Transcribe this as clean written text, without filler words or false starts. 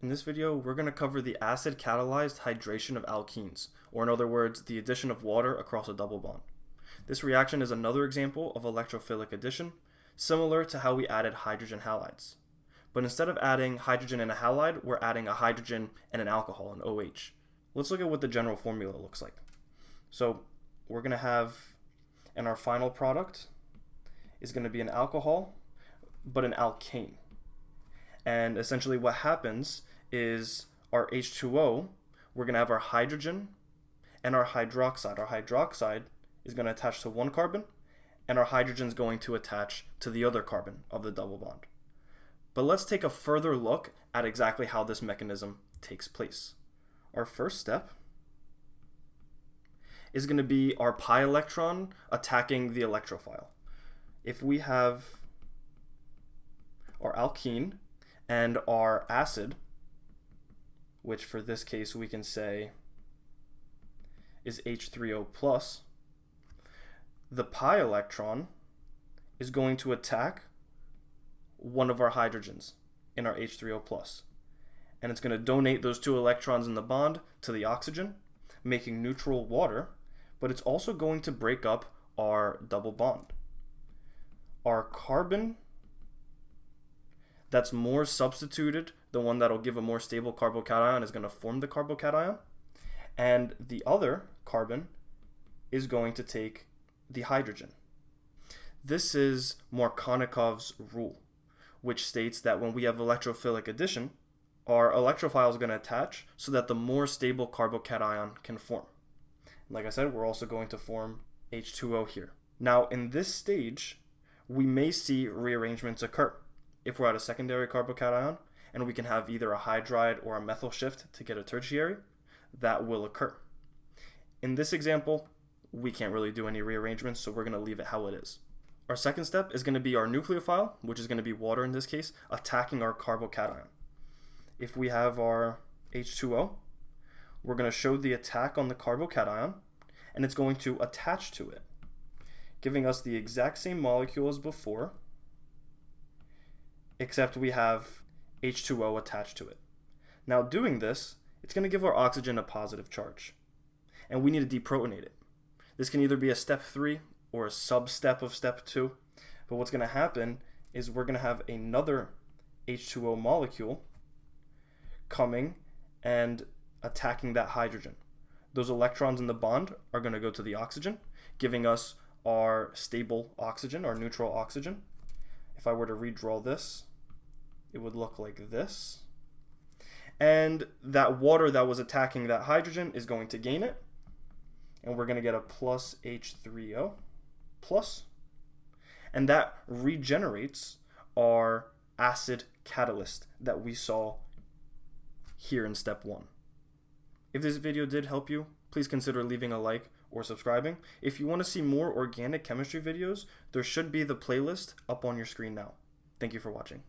In this video, we're going to cover the acid-catalyzed hydration of alkenes, or in other words, the addition of water across a double bond. This reaction is another example of electrophilic addition, similar to how we added hydrogen halides. But instead of adding hydrogen and a halide, we're adding a hydrogen and an alcohol, an OH. Let's look at what the general formula looks like. So we're going to have, in our final product, is going to be an alcohol, but an alkane. And essentially what happens is our H2O, we're going to have our hydrogen and our hydroxide. Our hydroxide is going to attach to one carbon, and our hydrogen is going to attach to the other carbon of the double bond. But let's take a further look at exactly how this mechanism takes place. Our first step is going to be our pi electron attacking the electrophile. If we have our alkene and our acid, which for this case we can say is H3O+, the pi electron is going to attack one of our hydrogens in our H3O+, and it's going to donate those two electrons in the bond to the oxygen, making neutral water, but it's also going to break up our double bond. Our carbon that's more substituted, the one that'll give a more stable carbocation, is going to form the carbocation, and the other carbon is going to take the hydrogen. This is Markovnikov's rule, which states that when we have electrophilic addition, our electrophile is going to attach so that the more stable carbocation can form. Like I said, we're also going to form H2O here. Now, in this stage, we may see rearrangements occur. If we're at a secondary carbocation and we can have either a hydride or a methyl shift to get a tertiary, that will occur. In this example, we can't really do any rearrangements, so we're going to leave it how it is. Our second step is going to be our nucleophile, which is going to be water in this case, attacking our carbocation. If we have our H2O, we're going to show the attack on the carbocation, and it's going to attach to it, giving us the exact same molecule as before, except we have H2O attached to it. Now doing this, it's going to give our oxygen a positive charge, and we need to deprotonate it. This can either be a step 3 or a sub-step of step 2, but what's going to happen is we're going to have another H2O molecule coming and attacking that hydrogen. Those electrons in the bond are going to go to the oxygen, giving us our stable oxygen, our neutral oxygen. If I were to redraw this, it would look like this. And that water that was attacking that hydrogen is going to gain it, and we're going to get a plus H3O plus, and that regenerates our acid catalyst that we saw here in step 1. If this video did help you, please consider leaving a like or subscribing. If you want to see more organic chemistry videos, there should be the playlist up on your screen now. Thank you for watching.